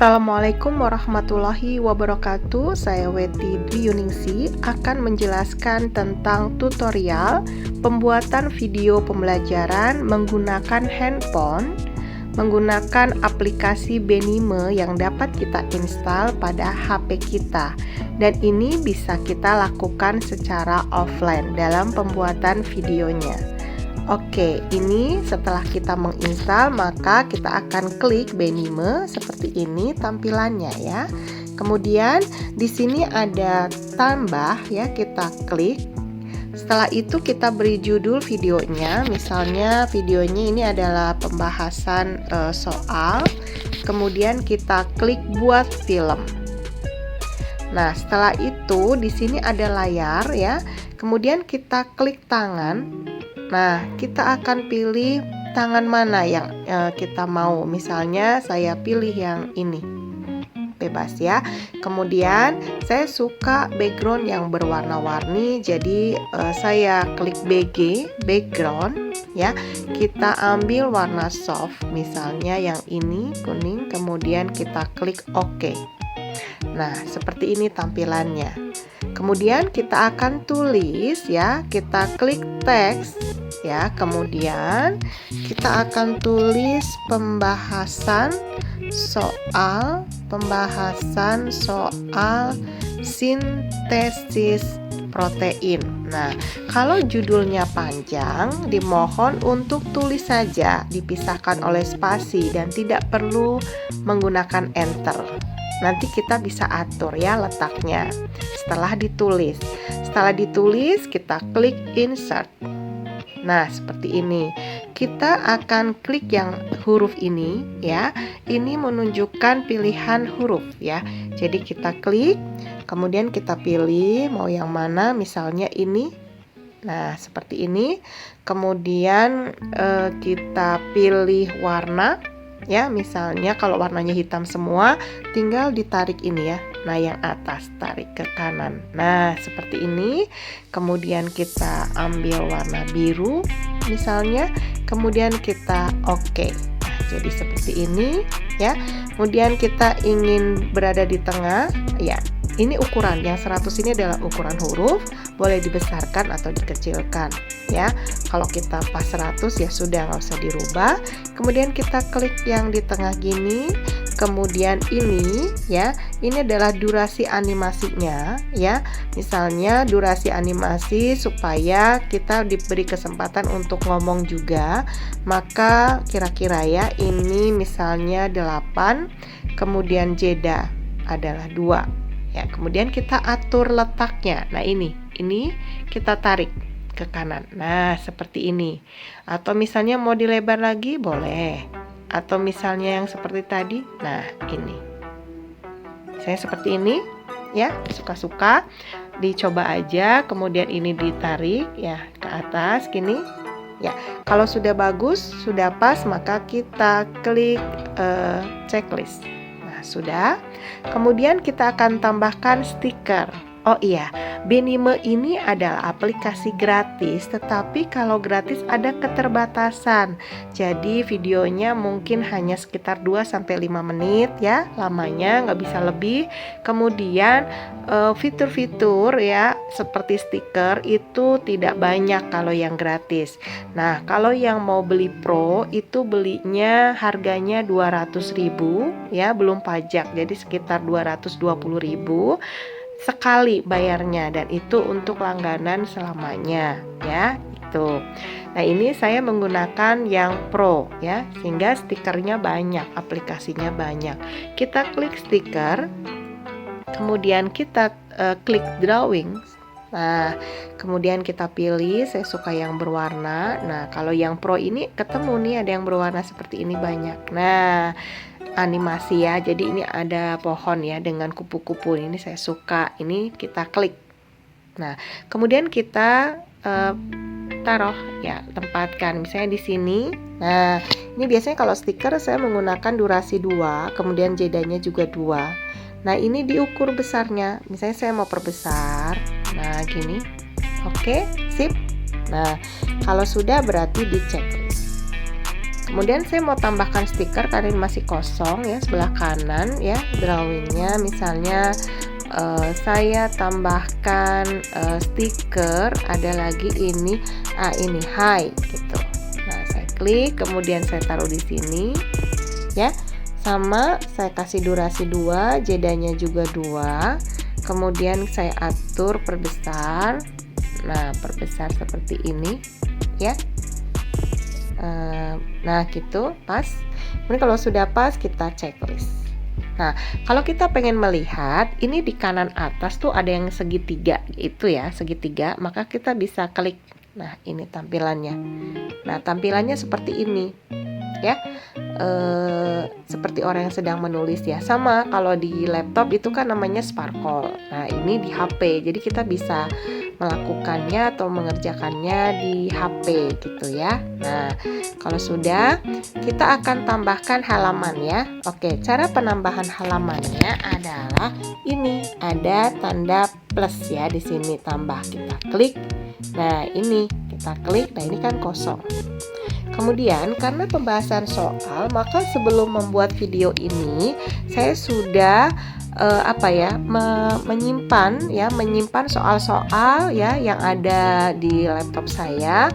Assalamualaikum warahmatullahi wabarakatuh. Saya Weti Dwi Yuningsi akan menjelaskan tentang tutorial pembuatan video pembelajaran menggunakan handphone, menggunakan aplikasi Benime yang dapat kita install pada HP kita. Dan ini bisa kita lakukan secara offline dalam pembuatan videonya. Oke, ini setelah kita menginstal, maka kita akan klik Benime seperti ini tampilannya ya. Kemudian di sini ada tambah ya, kita klik. Setelah itu kita beri judul videonya, misalnya videonya ini adalah pembahasan soal. Kemudian kita klik buat film. Nah, setelah itu di sini ada layar ya. Kemudian kita klik tangan. Nah, kita akan pilih tangan mana yang kita mau. Misalnya saya pilih yang ini. Bebas ya. Kemudian saya suka background yang berwarna-warni, jadi saya klik BG, background ya. Kita ambil warna soft, misalnya yang ini kuning, kemudian kita klik OK. Nah, seperti ini tampilannya. Kemudian kita akan tulis ya, kita klik teks ya. Kemudian kita akan tulis pembahasan soal sintesis protein. Nah, kalau judulnya panjang, dimohon untuk tulis saja, dipisahkan oleh spasi dan tidak perlu menggunakan enter. Nanti kita bisa atur ya letaknya setelah ditulis. Setelah ditulis, kita klik insert. Nah, seperti ini. Kita akan klik yang huruf ini ya. Ini menunjukkan pilihan huruf ya. Jadi kita klik, kemudian kita pilih mau yang mana, misalnya ini. Nah, seperti ini. Kemudian kita pilih warna. Ya, misalnya kalau warnanya hitam semua, tinggal ditarik ini ya. Nah, yang atas tarik ke kanan. Nah, seperti ini. Kemudian kita ambil warna biru misalnya, kemudian kita OK. Nah, jadi seperti ini ya. Kemudian kita ingin berada di tengah, ya. Ini ukuran yang 100 ini adalah ukuran huruf, boleh dibesarkan atau dikecilkan ya. Kalau kita pas 100 ya sudah, nggak usah dirubah. Kemudian kita klik yang di tengah gini. Kemudian ini ya, ini adalah durasi animasinya ya. Misalnya durasi animasi supaya kita diberi kesempatan untuk ngomong juga. Maka kira-kira ya, ini misalnya 8, kemudian jeda adalah 2. Ya, kemudian kita atur letaknya. Nah, ini kita tarik ke kanan. Nah, seperti ini. Atau misalnya mau dilebar lagi boleh. Atau misalnya yang seperti tadi. Nah, ini. Saya seperti ini ya, suka-suka. Dicoba aja, kemudian ini ditarik ya ke atas gini. Ya, kalau sudah bagus, sudah pas, maka kita klik checklist. Sudah. Kemudian kita akan tambahkan stiker. Oh iya, Benime ini adalah aplikasi gratis, tetapi kalau gratis ada keterbatasan. Jadi videonya mungkin hanya sekitar 2-5 menit ya lamanya, nggak bisa lebih. Kemudian fitur-fitur ya seperti stiker itu tidak banyak kalau yang gratis. Nah, kalau yang mau beli pro itu belinya harganya 200.000 ya, belum pajak. Jadi sekitar 220.000 sekali bayarnya, dan itu untuk langganan selamanya ya itu. Nah, ini saya menggunakan yang pro ya, sehingga stikernya banyak, aplikasinya banyak. Kita klik stiker, kemudian kita klik drawing. Nah, kemudian kita pilih, saya suka yang berwarna. Nah, kalau yang pro ini ketemu nih ada yang berwarna seperti ini banyak. Nah, animasi ya, jadi ini ada pohon ya dengan kupu-kupu, ini saya suka, ini kita klik. Nah, kemudian kita taruh ya, tempatkan misalnya di sini. Nah, ini biasanya kalau stiker saya menggunakan durasi 2, kemudian jedanya juga 2. Nah, ini diukur besarnya, misalnya saya mau perbesar. Nah, gini. Oke, sip. Nah, kalau sudah berarti dicek. Kemudian saya mau tambahkan stiker karena ini masih kosong ya, sebelah kanan ya drawingnya. Misalnya saya tambahkan stiker, ada lagi ini ini hi gitu. Nah, saya klik, kemudian saya taruh di sini ya. Sama, saya kasih durasi 2, jedanya juga 2. Kemudian saya atur perbesar. Nah, perbesar seperti ini ya. Nah gitu, pas. Kemudian kalau sudah pas, kita checklist. Nah, kalau kita pengen melihat ini di kanan atas tuh ada yang segitiga itu ya, segitiga, maka kita bisa klik. Nah, ini tampilannya. Nah, tampilannya seperti ini ya, seperti orang yang sedang menulis ya. Sama kalau di laptop itu kan namanya sparkle. Nah, ini di HP, jadi kita bisa melakukannya atau mengerjakannya di HP gitu ya. Nah, kalau sudah, kita akan tambahkan halaman ya. Oke, cara penambahan halamannya adalah ini, ada tanda plus ya di sini, tambah, kita klik. Nah, ini kita klik. Nah, ini kan kosong. Kemudian karena pembahasan soal, maka sebelum membuat video ini saya sudah menyimpan soal-soal ya yang ada di laptop saya.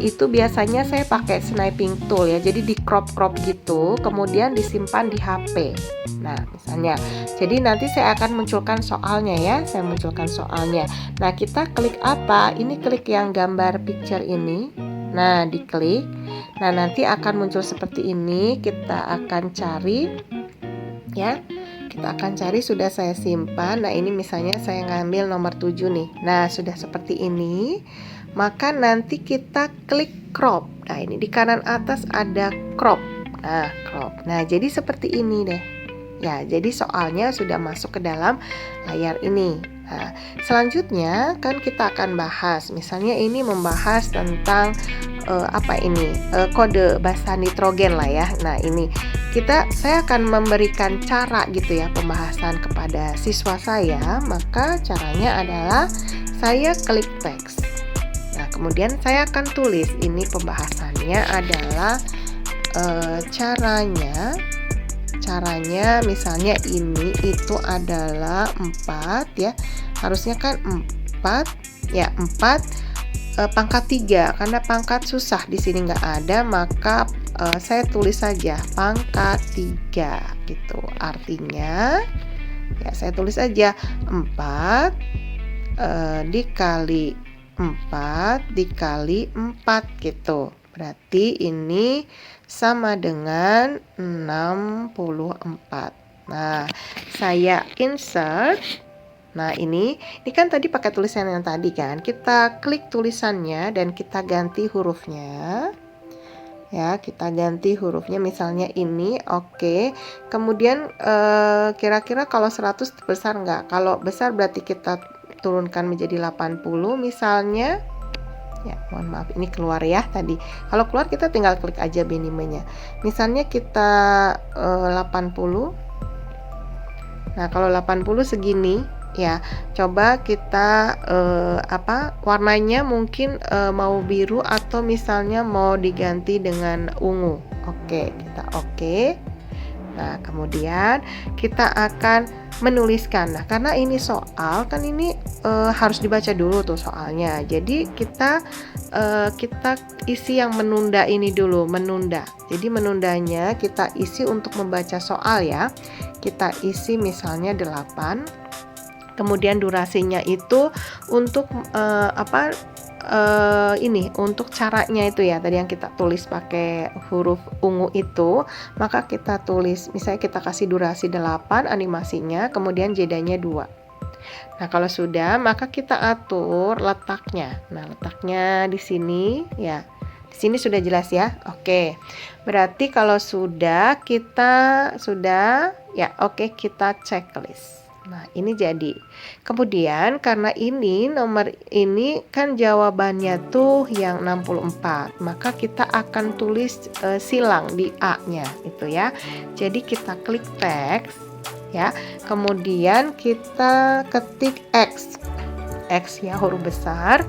Itu biasanya saya pakai sniping tool ya, jadi di crop gitu, kemudian disimpan di HP. Nah, misalnya, jadi nanti saya akan munculkan soalnya ya, saya munculkan soalnya. Nah, kita klik apa? Ini klik yang gambar picture ini. Nah, diklik. Nah, nanti akan muncul seperti ini. Kita akan cari ya. Kita akan cari, sudah saya simpan. Nah, ini misalnya saya ngambil nomor 7 nih. Nah, sudah seperti ini. Maka nanti kita klik crop. Nah, ini di kanan atas ada crop. Nah, crop. Nah, jadi seperti ini deh. Ya, jadi soalnya sudah masuk ke dalam layar ini. Nah, selanjutnya kan kita akan bahas. Misalnya ini membahas tentang kode basa nitrogen lah ya. Nah, ini saya akan memberikan cara gitu ya pembahasan kepada siswa saya. Maka caranya adalah saya klik teks. Nah, kemudian saya akan tulis, ini pembahasannya adalah caranya misalnya ini itu adalah 4 ya. Harusnya kan 4 ya, 4 pangkat 3, karena pangkat susah di sini nggak ada, maka saya tulis saja pangkat 3 gitu. Artinya ya saya tulis aja 4 dikali 4 dikali 4 gitu. Berarti ini sama dengan 64. Nah, saya insert. Nah, ini kan tadi pakai tulisan yang tadi kan. Kita klik tulisannya dan kita ganti hurufnya. Ya, kita ganti hurufnya misalnya ini, oke. Kemudian kira-kira kalau 100 besar nggak? Kalau besar berarti kita turunkan menjadi 80 misalnya. Ya, mohon maaf ini keluar ya tadi. Kalau keluar kita tinggal klik aja minimenya. Misalnya kita 80. Nah, kalau 80 segini ya, coba kita warnanya mungkin mau biru atau misalnya mau diganti dengan ungu. Oke, kita oke. Nah, kemudian kita akan menuliskan. Nah, karena ini soal kan ini harus dibaca dulu tuh soalnya. Jadi kita isi yang menunda ini dulu, menunda. Jadi menundanya kita isi untuk membaca soal ya. Kita isi misalnya 8. Kemudian durasinya itu untuk untuk caranya itu ya, tadi yang kita tulis pakai huruf ungu itu, maka kita tulis misalnya kita kasih durasi 8 animasinya, kemudian jedanya 2. Nah, kalau sudah maka kita atur letaknya. Nah, letaknya di sini ya. Di sini sudah jelas ya. Oke. Berarti kalau sudah kita kita checklist. Nah, ini jadi. Kemudian karena ini nomor ini kan jawabannya tuh yang 64, maka kita akan tulis silang di A-nya itu ya. Jadi kita klik teks ya. Kemudian kita ketik X. X ya, huruf besar.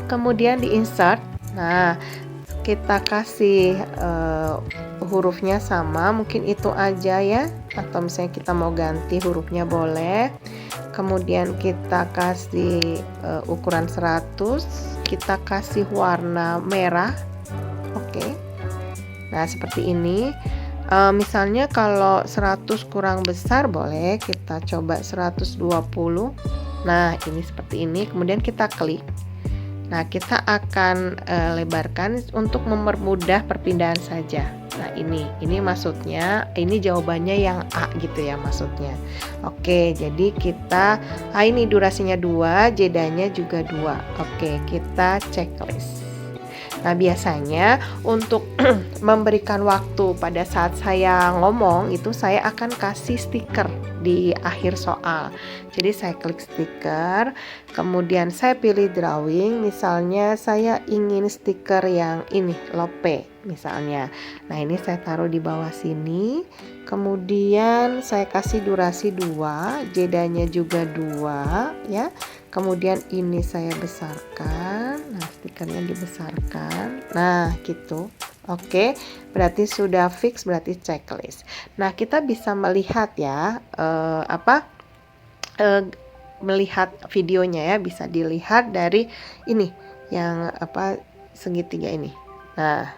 Kemudian di insert. Nah, kita kasih hurufnya sama, mungkin itu aja ya, atau misalnya kita mau ganti hurufnya boleh. Kemudian kita kasih ukuran 100, kita kasih warna merah. Oke. Nah, seperti ini. Misalnya kalau 100 kurang besar, boleh kita coba 120. Nah, ini seperti ini. Kemudian kita klik. Nah, kita akan lebarkan untuk mempermudah perpindahan saja. Nah, ini maksudnya, ini jawabannya yang A gitu ya maksudnya. Oke, jadi kita ini durasinya 2, jedanya juga 2. Oke, kita checklist. Nah, biasanya untuk memberikan waktu pada saat saya ngomong itu saya akan kasih stiker di akhir soal. Jadi saya klik stiker, kemudian saya pilih drawing, misalnya saya ingin stiker yang ini, lope misalnya. Nah, ini saya taruh di bawah sini. Kemudian saya kasih durasi 2, jedanya juga 2 ya. Kemudian ini saya besarkan. Nah, stikernya dibesarkan. Nah, gitu. Oke, berarti sudah fix, berarti checklist. Nah, kita bisa melihat ya, melihat videonya ya, bisa dilihat dari ini yang segitiga ini. Nah,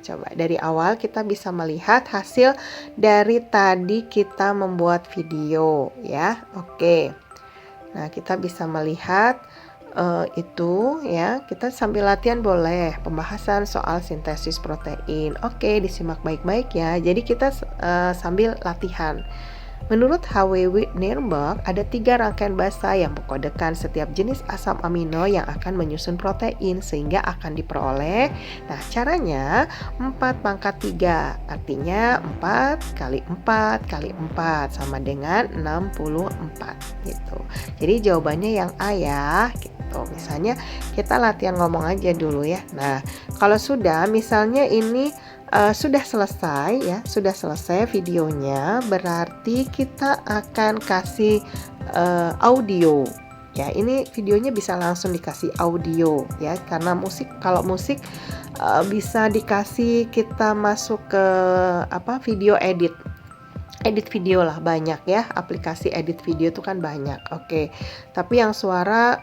coba dari awal kita bisa melihat hasil dari tadi kita membuat video ya. Oke. Nah, kita bisa melihat itu ya, kita sambil latihan boleh pembahasan soal sintesis protein. Oke, disimak baik-baik ya. Jadi kita sambil latihan. Menurut HW Nirenberg, ada 3 rangkaian basa yang mengkodekan setiap jenis asam amino yang akan menyusun protein sehingga akan diperoleh. Nah, caranya 4 pangkat 3, artinya 4 kali 4 kali 4 sama dengan 64 gitu. Jadi jawabannya yang A ya gitu. Misalnya kita latihan ngomong aja dulu ya. Nah, kalau sudah misalnya ini sudah selesai ya, sudah selesai videonya, berarti kita akan kasih audio ya. Ini videonya bisa langsung dikasih audio ya, karena kalau musik bisa dikasih, kita masuk ke video edit video lah, banyak ya, aplikasi edit video itu kan banyak. Oke, tapi yang suara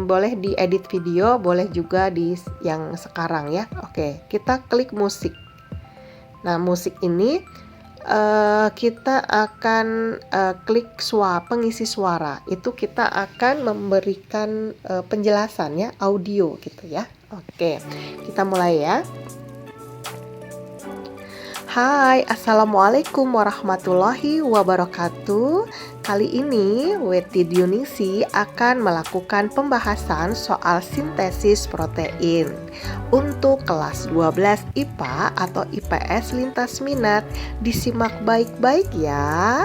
boleh diedit video, boleh juga di yang sekarang ya. Oke, kita klik musik. Nah, musik ini kita akan klik pengisi suara. Itu kita akan memberikan penjelasan ya, audio gitu ya. Oke, kita mulai ya. Hai, Assalamualaikum warahmatullahi wabarakatuh. Kali ini Weti Dionisi akan melakukan pembahasan soal sintesis protein untuk kelas 12 IPA atau IPS lintas minat. Disimak baik-baik ya.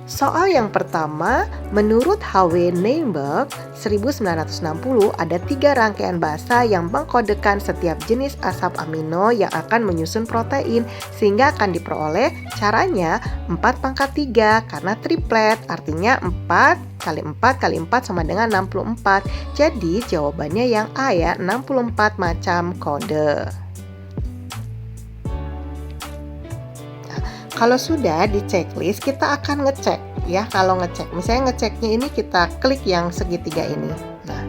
Soal yang pertama, menurut HW Nirenberg 1960 ada 3 rangkaian basa yang mengkodekan setiap jenis asam amino yang akan menyusun protein sehingga akan diperoleh. Caranya 4 pangkat 3 karena triplet, artinya 4 kali 4 kali 4 sama dengan 64. Jadi jawabannya yang A ya, 64 macam kode. Kalau sudah di checklist, kita akan ngecek ya. Kalau ngecek, misalnya ngeceknya ini kita klik yang segitiga ini. Nah,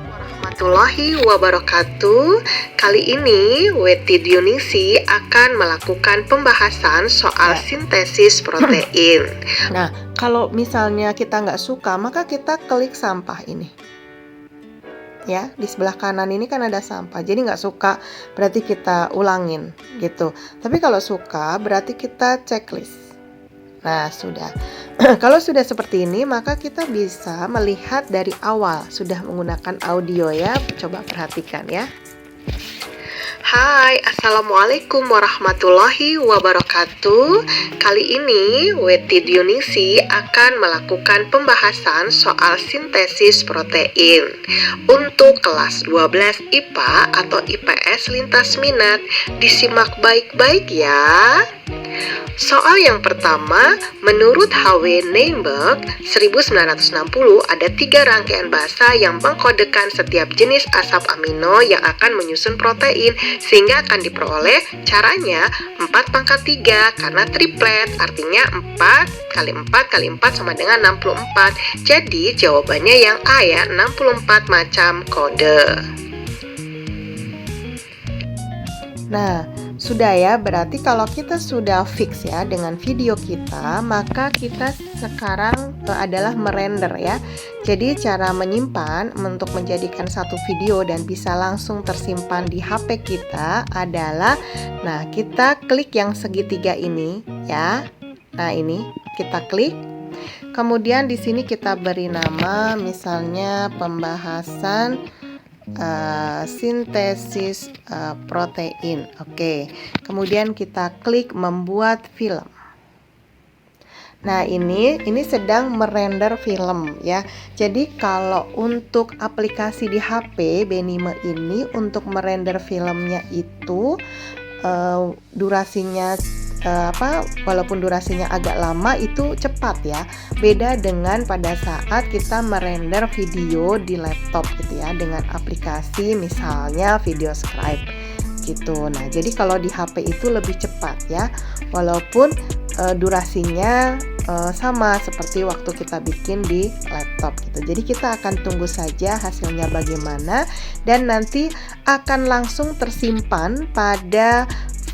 warahmatullahi wabarakatuh. Kali ini Weti Dionisi akan melakukan pembahasan soal sintesis protein. Nah, kalau misalnya kita nggak suka, maka kita klik sampah ini. Ya, di sebelah kanan ini kan ada sampah, jadi nggak suka berarti kita ulangin gitu. Tapi kalau suka berarti kita checklist. Nah, sudah. Kalau sudah seperti ini, maka kita bisa melihat dari awal sudah menggunakan audio ya. Coba perhatikan ya. Hai, Assalamualaikum warahmatullahi wabarakatuh. Kali ini Weti Dionisi akan melakukan pembahasan soal sintesis protein untuk kelas 12 IPA atau IPS lintas minat. Disimak baik-baik ya. Soal yang pertama, menurut H.W. Neinberg 1960 ada 3 rangkaian bahasa yang mengkodekan setiap jenis asam amino yang akan menyusun protein, sehingga akan diperoleh caranya 4 × 3 karena triplet, artinya 4 kali 4 kali 4 sama dengan 64. Jadi jawabannya yang A ya, 64 macam kode. Nah, sudah ya, berarti kalau kita sudah fix ya dengan video kita, maka kita sekarang adalah merender ya. Jadi cara menyimpan untuk menjadikan satu video dan bisa langsung tersimpan di HP kita adalah, nah kita klik yang segitiga ini ya. Nah ini kita klik. Kemudian di sini kita beri nama, misalnya pembahasan sintesis protein. Oke. Kemudian kita klik membuat film. Nah, ini sedang merender film ya. Jadi kalau untuk aplikasi di HP Benime ini untuk merender filmnya itu durasinya walaupun durasinya agak lama itu cepat ya. Beda dengan pada saat kita merender video di laptop gitu ya, dengan aplikasi misalnya VideoScribe gitu. Nah, jadi kalau di HP itu lebih cepat ya, walaupun durasinya sama seperti waktu kita bikin di laptop gitu. Jadi kita akan tunggu saja hasilnya bagaimana, dan nanti akan langsung tersimpan pada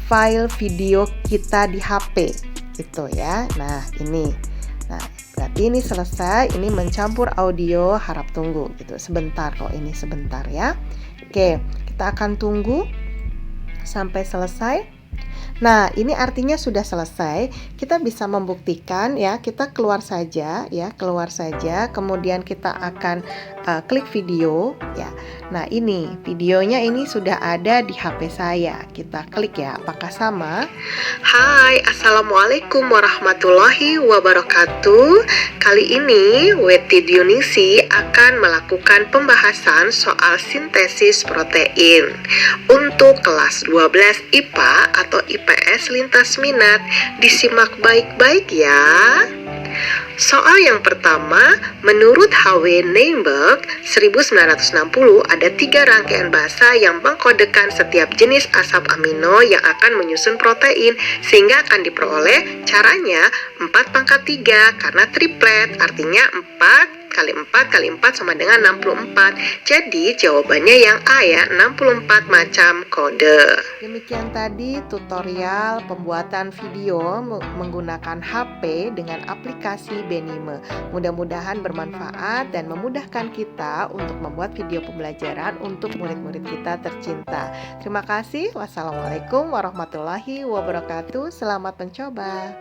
file video kita di HP gitu ya. Nah ini, nah berarti ini selesai. Ini mencampur audio, harap tunggu gitu sebentar kok, ini sebentar ya. Oke, kita akan tunggu sampai selesai. Nah, ini artinya sudah selesai. Kita bisa membuktikan ya, kita keluar saja ya, keluar saja. Kemudian kita akan klik video ya. Nah, ini videonya ini sudah ada di HP saya. Kita klik ya, apakah sama? Hai, Assalamualaikum warahmatullahi wabarakatuh. Kali ini Weti Dionisi akan melakukan pembahasan soal sintesis protein untuk kelas 12 IPA atau IPS lintas minat. Disimak baik-baik ya. Soal yang pertama, menurut H.W. Neinberg 1960 ada 3 rangkaian bahasa yang mengkodekan setiap jenis asam amino yang akan menyusun protein, sehingga akan diperoleh caranya 4 × 3 karena triplet, artinya 4 kali 4 kali 4 sama dengan 64. Jadi jawabannya yang A ya, 64 macam kode. Demikian tadi tutorial pembuatan video menggunakan HP dengan aplikasi Benime. Mudah-mudahan bermanfaat dan memudahkan kita untuk membuat video pembelajaran untuk murid-murid kita tercinta. Terima kasih. Wassalamualaikum warahmatullahi wabarakatuh. Selamat mencoba.